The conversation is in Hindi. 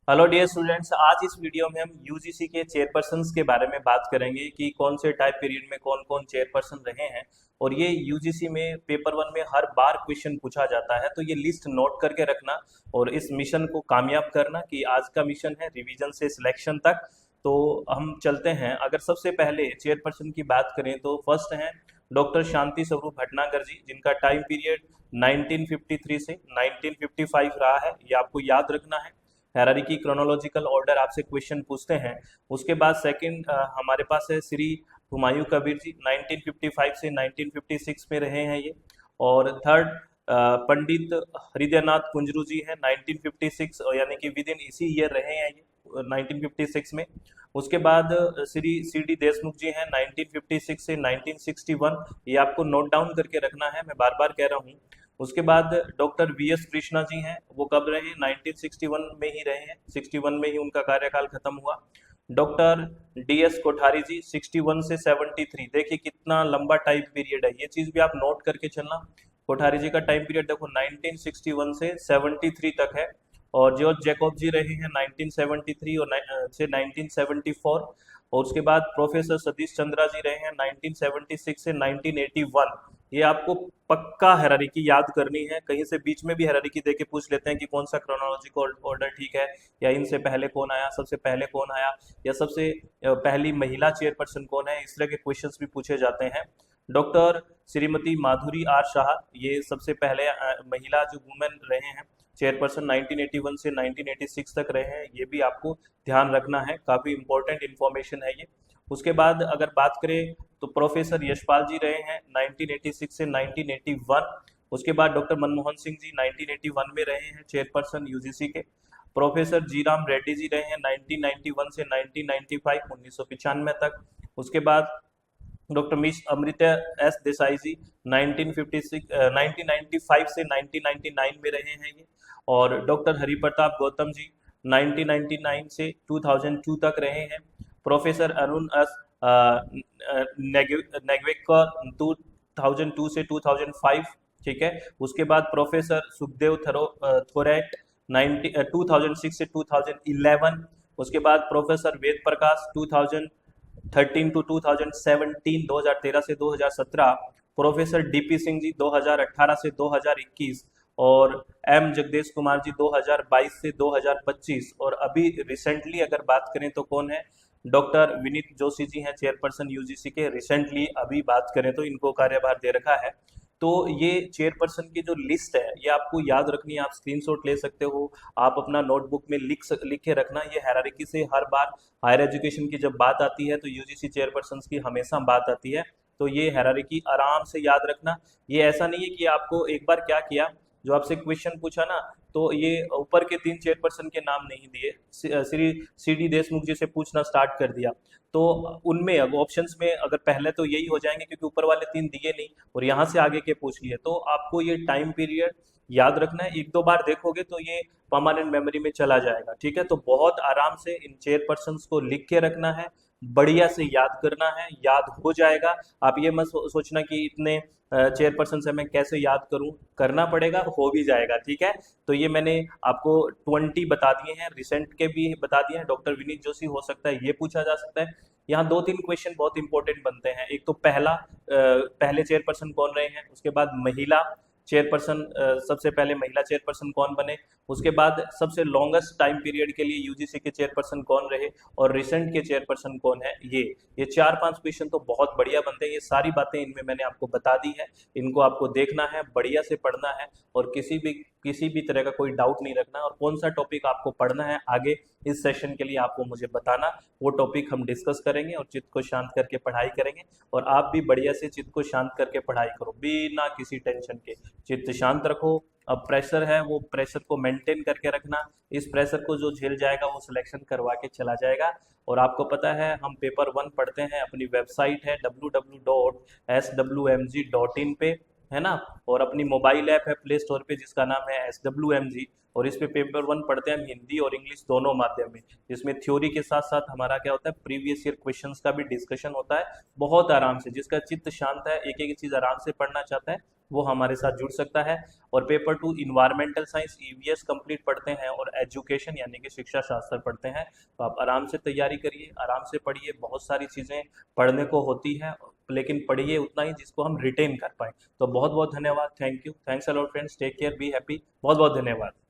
हेलो डियर स्टूडेंट्स, आज इस वीडियो में हम यूजीसी के चेयरपर्सन्स के बारे में बात करेंगे कि कौन से टाइप पीरियड में कौन कौन चेयरपर्सन रहे हैं। और ये यूजीसी में पेपर वन में हर बार क्वेश्चन पूछा जाता है, तो ये लिस्ट नोट करके रखना और इस मिशन को कामयाब करना कि आज का मिशन है रिवीजन से सिलेक्शन तक। तो हम चलते हैं। अगर सबसे पहले चेयरपर्सन की बात करें तो फर्स्ट हैं डॉक्टर शांति स्वरूप भटनागर जी, जिनका टाइम पीरियड 1953 से 1955 रहा है। ये आपको याद रखना है। हैरारिकी क्रोनोलॉजिकल ऑर्डर आपसे क्वेश्चन पूछते हैं। उसके बाद सेकंड हमारे पास है श्री हुमायूं कबीर जी, 1955 से 1956 में रहे हैं ये। और थर्ड पंडित हृदयनाथ कुंजरू जी हैं, 1956 यानी कि विद इन इसी ईयर रहे हैं ये 1956 में। उसके बाद श्री सी डी देशमुख जी हैं, 1956 से 1961। ये आपको नोट डाउन करके रखना है, मैं बार बार कह रहा हूँ। उसके बाद doctor V S Krishna ji हैं, वो कब रहे? 1961 में ही रहे हैं, 61 में ही उनका कार्यकाल खत्म हुआ। डॉक्टर डी एस कोठारी जी, 61 से 73। देखिए कितना लंबा टाइम पीरियड है, ये चीज भी आप नोट करके चलना। कोठारी जी का टाइम पीरियड देखो 1961 से 73 तक है। और जॉर्ज जैकब जी रहे हैं 1973 और से 1974। और उसके बाद प्रोफेसर सतीश चंद्रा जी रहे हैं 1976 से 1981। ये आपको पक्का हैरारिकी याद करनी है, कहीं से बीच में भी हैरारिकी देके पूछ लेते हैं कि कौन सा क्रोनोलॉजिकल ऑर्डर ठीक है, या इनसे पहले कौन आया, सबसे पहले कौन आया, या सबसे पहली महिला चेयरपर्सन कौन है। इस तरह के क्वेश्चंस भी पूछे जाते हैं। डॉक्टर श्रीमती माधुरी आर शाह, ये सबसे पहले महिला जो वुमेन रहे हैं चेयरपर्सन, 1981 से 1986 तक रहे हैं। ये भी आपको ध्यान रखना है, काफ़ी इंपॉर्टेंट इन्फॉर्मेशन है ये। उसके बाद अगर बात करें तो प्रोफेसर यशपाल जी रहे हैं 1986 से 1981। उसके बाद डॉक्टर मनमोहन सिंह जी 1981 में रहे हैं चेयरपर्सन यूजीसी के। प्रोफेसर जी राम रेड्डी जी रहे हैं 1991 से 1995, 1995 तक। उसके बाद doctor miss Amrita S Desai ji 1995 से 1999 में रहे हैं ये। और डॉक्टर हरिप्रताप गौतम जी 1999 से 2002 तक रहे हैं। प्रोफेसर अरुण एस नेगवेकर 2002 से 2005, ठीक है। उसके बाद प्रोफेसर सुखदेव थोरेट 2006 से 2011। उसके बाद प्रोफेसर वेद प्रकाश 2013 टू 2017, 2013 से 2017। प्रोफेसर डीपी सिंह जी 2018 से 2021। और एम जगदेश कुमार जी 2022 से 2025। और अभी रिसेंटली अगर बात करें तो कौन है? डॉक्टर विनीत जोशी जी हैं चेयरपर्सन यूजीसी के। रिसेंटली अभी बात करें तो इनको कार्यभार दे रखा है। तो ये चेयरपर्सन की जो लिस्ट है ये आपको याद रखनी है, आप स्क्रीनशॉट ले सकते हो, आप अपना नोटबुक में लिख के रखना। ये हैरारिकी से हर बार हायर एजुकेशन की जब बात आती है तो यूजीसी चेयरपर्सन की हमेशा बात आती है। तो ये हैरारिकी आराम से याद रखना। ये ऐसा नहीं है कि आपको एक बार क्या किया, जो आपसे क्वेश्चन पूछा ना, तो ये ऊपर के 3 चेयरपर्सन के नाम नहीं दिए, श्री सी डी देशमुख जी से पूछना स्टार्ट कर दिया। तो उनमें अब ऑप्शंस में अगर पहले तो यही हो जाएंगे क्योंकि ऊपर वाले 3 दिए नहीं, और यहाँ से आगे के पूछ लिए। तो आपको ये टाइम पीरियड याद रखना है, एक दो बार देखोगे तो ये परमानेंट मेमोरी में चला जाएगा, ठीक है। तो बहुत आराम से इन चेयरपर्सन्स को लिख के रखना है, बढ़िया से याद करना है, याद हो जाएगा। आप ये मत सोचना कि इतने चेयरपर्सन से मैं कैसे याद करूं, करना पड़ेगा, हो भी जाएगा, ठीक है। तो ये मैंने आपको 20 बता दिए हैं, रिसेंट के भी बता दिए हैं। डॉक्टर विनीत जोशी हो सकता है ये पूछा जा सकता है। यहाँ 2-3 क्वेश्चन बहुत इंपॉर्टेंट बनते हैं। एक तो पहले चेयरपर्सन कौन रहे हैं, उसके बाद महिला चेयरपर्सन, सबसे पहले महिला चेयरपर्सन कौन बने, उसके बाद सबसे लॉन्गेस्ट टाइम पीरियड के लिए यूजीसी के चेयरपर्सन कौन रहे, और रिसेंट के चेयरपर्सन कौन है। ये 4-5 क्वेश्चन तो बहुत बढ़िया बनते हैं। ये सारी बातें इनमें मैंने आपको बता दी है, इनको आपको देखना है, बढ़िया से पढ़ना है, और किसी भी तरह का कोई डाउट नहीं रखना। और कौन सा टॉपिक आपको पढ़ना है आगे इस सेशन के लिए आपको मुझे बताना, वो टॉपिक हम डिस्कस करेंगे और चित्त को शांत करके पढ़ाई करेंगे। और आप भी बढ़िया से चित्त को शांत करके पढ़ाई करो बिना किसी टेंशन के। चित्त शांत रखो। अब प्रेशर है, वो प्रेशर को मेंटेन करके रखना। इस प्रेशर को जो झेल जाएगा वो सिलेक्शन करवा के चला जाएगा। और आपको पता है हम पेपर 1 पढ़ते हैं, अपनी वेबसाइट है www.swmg.in पे, है ना। और अपनी मोबाइल ऐप है प्ले स्टोर पे जिसका नाम है SWMG। और इस पे पेपर 1 पढ़ते हैं हम हिंदी और इंग्लिश दोनों माध्यम में, जिसमें थ्योरी के साथ साथ हमारा क्या होता है, प्रीवियस ईयर क्वेश्चंस का भी डिस्कशन होता है बहुत आराम से। जिसका चित्त शांत है, एक एक चीज आराम से पढ़ना चाहता है, वो हमारे साथ जुड़ सकता है। और paper 2 environmental science EVS complete पढ़ते हैं और एजुकेशन यानी कि शिक्षा शास्त्र पढ़ते हैं। तो आप आराम से तैयारी करिए, आराम से पढ़िए, बहुत सारी चीज़ें पढ़ने को होती हैं, लेकिन पढ़िए उतना ही जिसको हम रिटेन कर पाएँ। तो बहुत बहुत धन्यवाद, thank you, thanks a lot friends, take care, be happy, बहुत बहुत धन्यवाद।